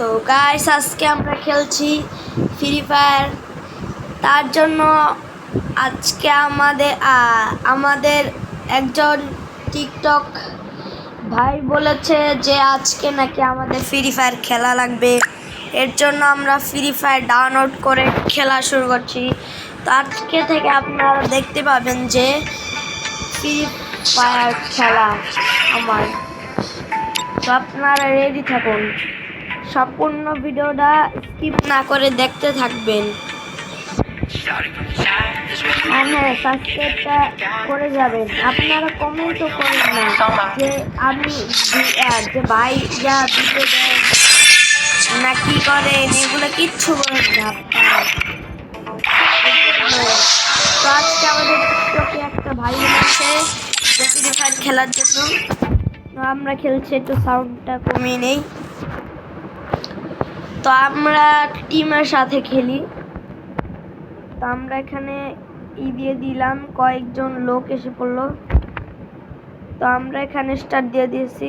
তো গাইস আজকে আমরা খেলছি ফ্রি ফায়ার। তার জন্য আজকে আমাদের একজন টিকটক ভাই বলেছে যে আজকে নাকি আমাদের ফ্রি ফায়ার খেলা লাগবে। এর জন্য আমরা ফ্রি ফায়ার ডাউনলোড করে খেলা শুরু করছি। তো আজকে থেকে আপনারা দেখতে পাবেন যে ফ্রি ফায়ার খেলা আমার। তো আপনারা রেডি থাকুন, সম্পূর্ণ ভিডিওটা স্কিপ না করে দেখতে থাকবেন। আর হ্যাঁ, সাবস্ক্রাইবটা করে যাবেন। আপনারা কমেন্টও করেন না যে আমি যে ভাই যা ভিডিও দেয় না কি করেন, এগুলো কিচ্ছু বলেন না আপনারা। তো আজকে আমাদের টিকটকে একটা ভাই আছে যে ফ্রি ফায়ার খেলার জন্য। আমরা খেলছি, একটু সাউন্ডটা কমিয়ে নেই। তো আমরা টিমের সাথে খেলি। তো আমরা এখানে দিয়ে দিলাম, কয়েকজন লোক এসে পড়লো। তো আমরা এখানে স্টার্ট দিয়ে দিয়েছি।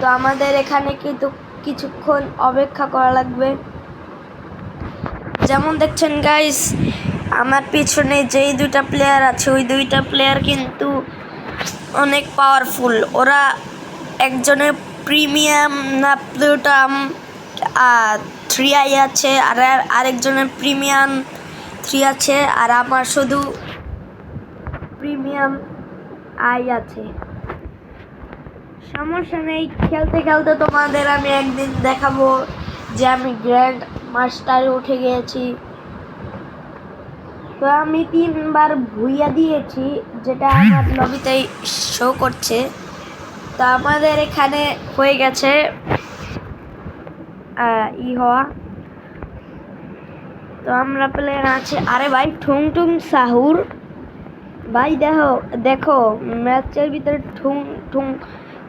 তো আমাদের এখানে কিন্তু কিছুক্ষণ অপেক্ষা করা লাগবে। যেমন দেখছেন গাইস, আমার পিছনে যেই দুইটা প্লেয়ার আছে ওই দুইটা প্লেয়ার কিন্তু অনেক পাওয়ারফুল। ওরা একজনের প্রিমিয়াম না প্লুটাম 3i আছে, আর আরেকজনের প্রিমিয়াম 3 আছে, আর আমার শুধু প্রিমিয়াম আই আছে। সমস্যা নেই, খেলতে খেলতে তোমাদের আমি একদিন দেখাবো যে আমি গ্র্যান্ড মাস্টারে উঠে গিয়েছি। তো আমি 3বার ভুইয়া দিয়েছি, যেটা আমার লবিতেই শো করছে। তো আমাদের এখানে হয়ে গেছে হওয়া। তো আমরা প্লেয়ার আছে। আরে ভাই ঠুং ঠুং সাহুর ভাই, দেখো ম্যাচের ভিতরে ঠুং ঠুং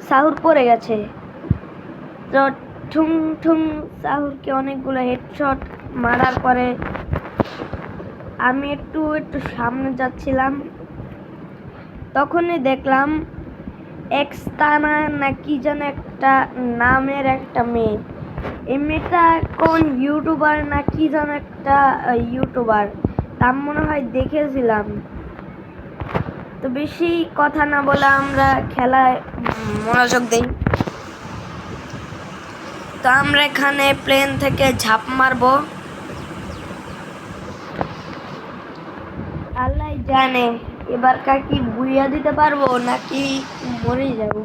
সাহুর পড়ে গেছে। তো ঠুং ঠুং সাহুরকে অনেকগুলো হেডশট মারার পরে আমি একটু সামনে যাচ্ছিলাম, তখনই দেখলাম এক্সতানা না কি যেন একটা নামের একটা মেয়ে। এই মেয়েটা কোন ইউটিউবার না কি যেন একটা ইউটিউবার, তার মনে হয় দেখেছিলাম। তো বেশি কথা না বলে আমরা খেলায় মনোযোগ দিই। তো আমরা এখানে প্লেন থেকে ঝাঁপ মারবো। আল্লাহ জানে এবার কি বুইয়া দিতে পারবো নাকি মরে যাব।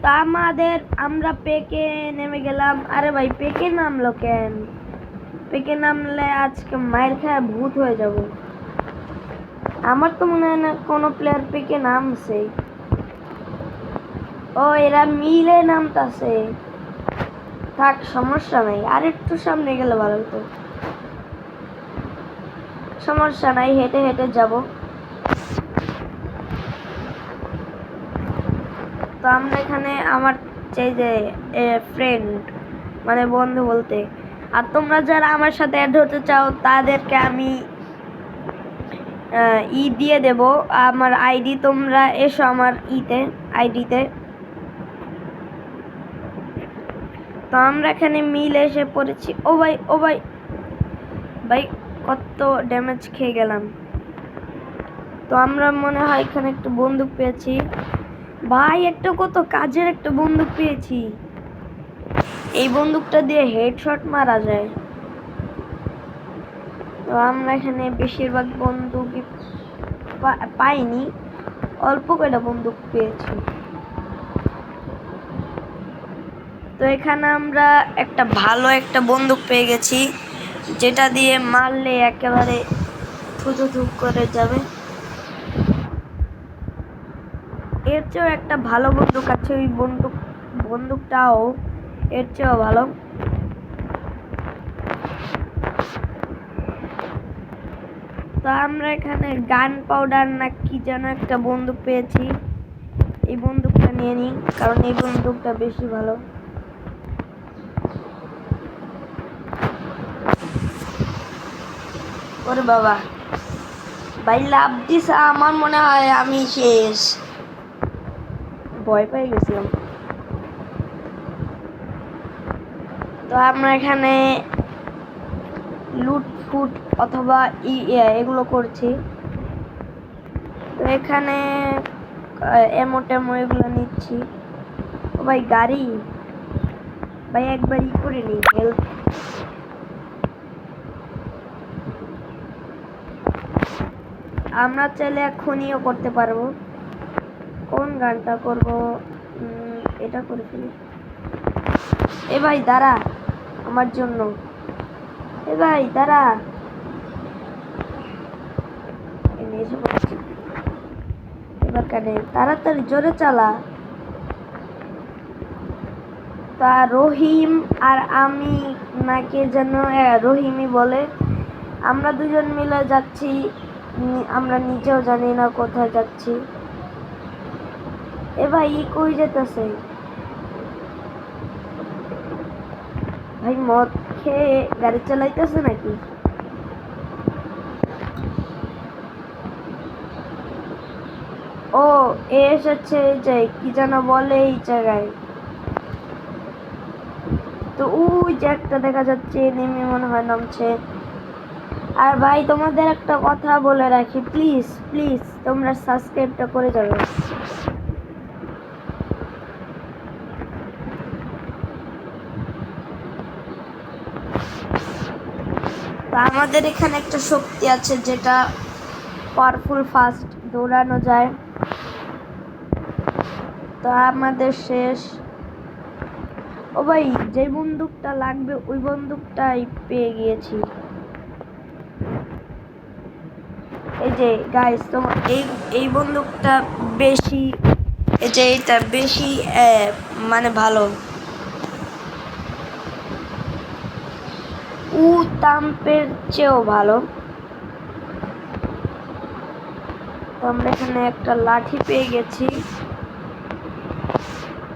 তা আমরা পেকে নেমে গেলাম। আরে ভাই পেকে নামলো কেন? পেকে নামলে আজকে মায়ের খায় ভূত হয়ে যাব। আমার তো মনে হয় না কোনো প্লেয়ার পেকে নামছে। ও এরা মিলে নামতাছে। থাক, সমস্যা নাই, আর একটু সামনে গেলে ভালো হতো। সমস্যা নাই, হেঁটে হেঁটে যাব। তো আমরা এখানে আমার চাই যে ফ্রেন্ড মানে বন্ধু বলতে, আর তোমরা যারা আমার সাথে অ্যাড হতে চাও তাদেরকে আমি দিয়ে দেব আমার আইডি। তোমরা এসো আমার আইডিতে। তো আমরা এখানে মিলে এসে পড়েছি। ও ভাই ভাই কত ড্যামেজ খেয়ে গেলাম। তো আমরা মনে হয় এখানে একটা বন্দুক পেয়েছি। ভাই একটা কত কাজের একটা বন্দুক পেয়েছি। এই বন্দুকটা দিয়ে হেডশট মারা যায়। তো আমরা এখানে বেশিরভাগ বন্দুক পাইনি, অল্প কয়টা বন্দুক পেয়েছি। তো এখানে আমরা ভালো একটা বন্দুক পেয়ে গেছি, যেটা দিয়ে মারলে একেবারে থুতু করে যাবে। এর চেয়েও একটা ভালো বন্দুক আছে, ওই বন্দুকটাও এর চেয়েও ভালো। তো আমরা এখানে গান পাউডার না কি যেন একটা বন্দুক পেয়েছি। এই বন্দুকটা নিয়ে নিই, কারণ এই বন্দুকটা বেশি ভালো। ওরে বাবা, ভাই লাভ দিস, আমার মনে হয় আমি শেষ। ভয় পেয়ে গেছিলাম। তো আমরা এখানে লুট ফুট অথবা এগুলো করছি। তো এখানে এমো এগুলো নিচ্ছি। ও ভাই গাড়ি ভাই একবার করে নিই হেল্প। আমরা চাইলে এখনইও করতে পারবো। কোন গানটা করব? এটা করে ফেলি। এ ভাই দাঁড়া আমার জন্য। এ ভাই দাঁড়া। এবার কানে তাড়াতাড়ি জোরে চালা। তা রহিম আর আমি নাকি যেন রহিমই বলে, আমরা দুজন মিলে যাচ্ছি। আমরা নিজেও জানি না কোথায় যাচ্ছি। এ ভাই কই যেতেছে? ভাই মদ খেয়ে গাড়ি চালাইতেছে নাকি? ও এসেছে যে কি যেন বলে এই জায়গায়। তো ওই যে একটা দেখা যাচ্ছে নেমে মনে হয় নামছে। আর ভাই তোমাদের একটা কথা বলে রাখি, প্লিজ প্লিজ তোমরা সাবস্ক্রাইবটা করে যাবে। তো আমাদের এখানে একটা শক্তি আছে যেটা পাওয়ারফুল, ফাস্ট দৌড়ানো যায়। তো আমাদের শেষ। ও ভাই যে বন্দুকটা লাগবে ওই বন্দুকটাই পেয়ে গিয়েছি। এই যে গাইস তোমার এই বন্দুকটা বেশি, এই যে এটা বেশি মানে ভালো। তাম্পের চেয়েও ভালো। তো আমরা এখানে একটা লাঠি পেয়ে গেছি।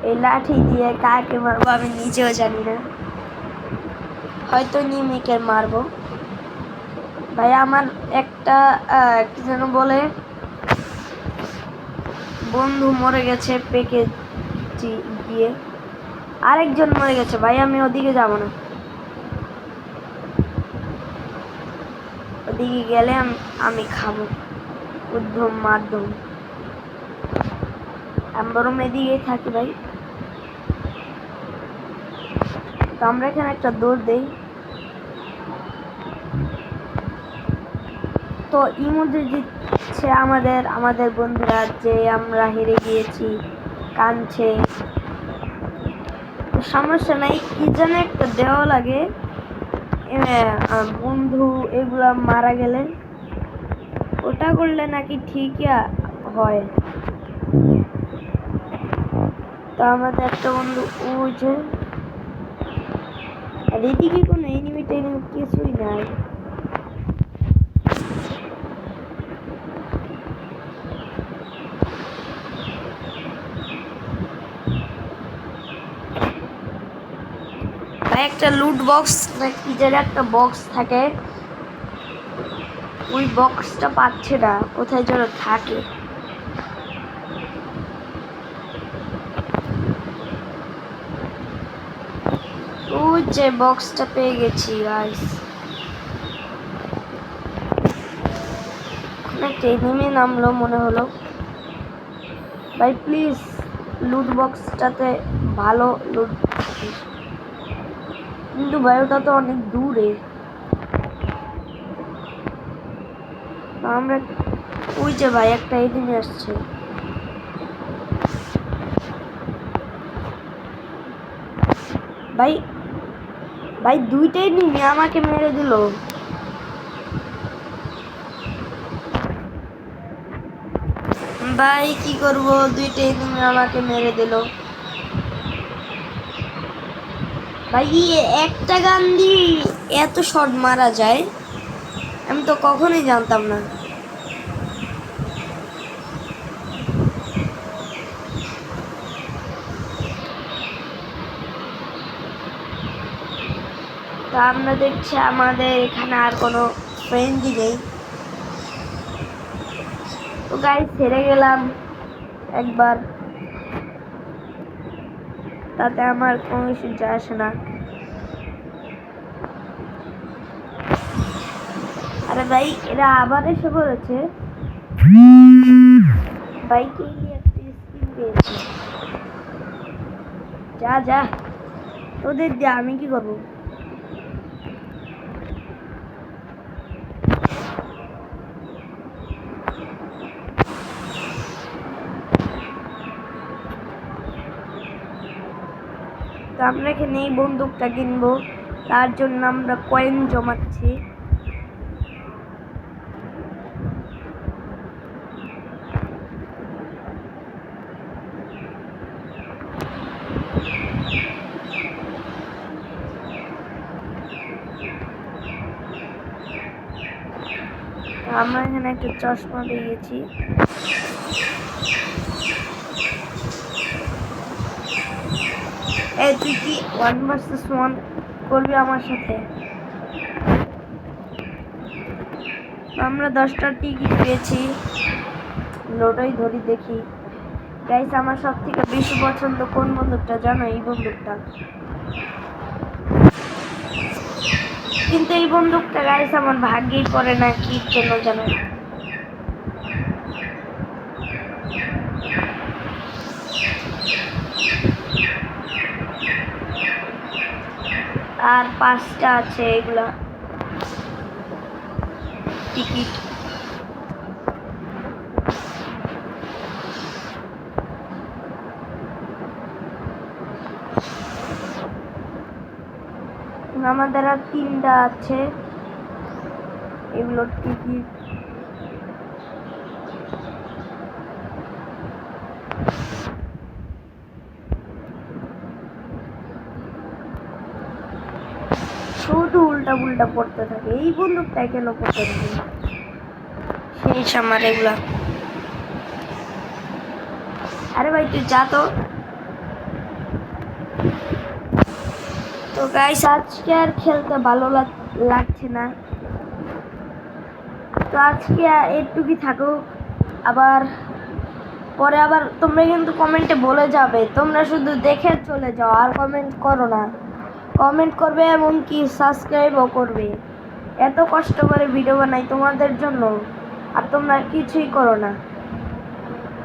এই লাঠি দিয়ে কাকে মারবো আমি নিজেও জানি না, হয়তো নিমিকে মারবো। ভাই আমার একটা কি যেন বলে বন্ধু মরে গেছে পেকে গিয়ে। আরেকজন মরে গেছে ভাই, আমি ওদিকে যাব না। ওদিকে গেলে আমি খাবো উদ্ধম মাধ্যম। আমি বরং এদিকেই থাকি ভাই। তো আমরা এখানে একটা দৌড় দেই। তো ইমোজি জিতছে আমাদের বন্ধুরা, যে আমরা হেরে গিয়েছি কাঁদছে। সমস্যা নাই, কি যেন একটা দেওয়া লাগে বন্ধু এগুলা মারা গেলে, ওটা করলে নাকি ঠিকই হয়। তো আমাদের একটা বন্ধু ওই যে, আর এদিকে কোনো এনিমি টেনিমি কিছুই নাই। একটা লুট বক্স নাকি যেটা একটা বক্স থাকে, ওই বক্সটা পাচ্ছে না, কোথায় যেন থাকে। ওই যে বক্সটা পেয়ে গেছি গাইস। একটা এনিমি নামলো মনে হলো। ভাই প্লিজ লুট বক্সটাতে ভালো লুট, কিন্তু ভাই ওটা তো অনেক দূরে। আমরা ওই যে ভাই একটা এনিমি আসছে। ভাই ভাই দুইটাই এনিমি আমাকে মেরে দিল। ভাই কি করব, দুইটাই এনিমি আমাকে মেরে দিল। ভাই একটা গান দিয়ে এত শট মারা যায়, আমি তো কখনোই জানতাম না। তো আমরা দেখছি আমাদের এখানে আর কোনো ফ্রেন্ডই নেই। তো গাইস হেরে গেলাম একবার। তাতে আমার কোনো কিছু যায় আসে না। আরে ভাই এরা আবার এসে পড়েছে। বাইকে একটা স্কিন পেয়েছি। যা যা, তোদের দিয়ে আমি কি করবো? তো আমরা এখানে এই বন্দুকটা কিনবো, তার জন্য আমরা কয়েন জমাচ্ছি। আমরা এখানে একটা চশমা পেয়েছি। এই তুই কি 1 vs 1 করবি আমার সাথে? আমরা 10টা টিকিট পেয়েছি। লোডাই ধরি দেখি। গাইস আমার সব থেকে বেশি পছন্দ কোন বন্দুকটা জানো? এই বন্দুকটা। কিন্তু এই বন্দুকটা গাইস আমার ভাগ্যেই পড়ে না, কি জন্য জানো? আর 5টা আছে এগুলা টিকিট। আমাদের আর 3টা আছে এগুলোর টিকিট। শুধু উল্টা পুল্টা পড়তে থাকে। এই বন্দুকটা কেন পড়তে থাকে? শেষ আমার এগুলা। আরে ভাই তুই যা তো। তো গাইস আজকে আর খেলতে ভালো লাগছে না। তো আজকে একটুকুই থাকুক। আবার পরে আবার তোমরা কিন্তু কমেন্টে বলে যাবে, তোমরা শুধু দেখে চলে যাও আর কমেন্ট করো না। কমেন্ট করবে এমনকি সাবস্ক্রাইবও করবে। এত কষ্ট করে ভিডিও বানাই তোমাদের জন্য, আর তোমরা কিছুই করো না।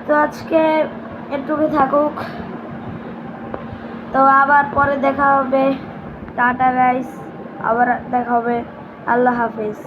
তো আজকে একটুকুই থাকুক। তো আবার পরে দেখা হবে। টাটা গাইস, আবার দেখা হবে। আল্লাহ হাফেজ।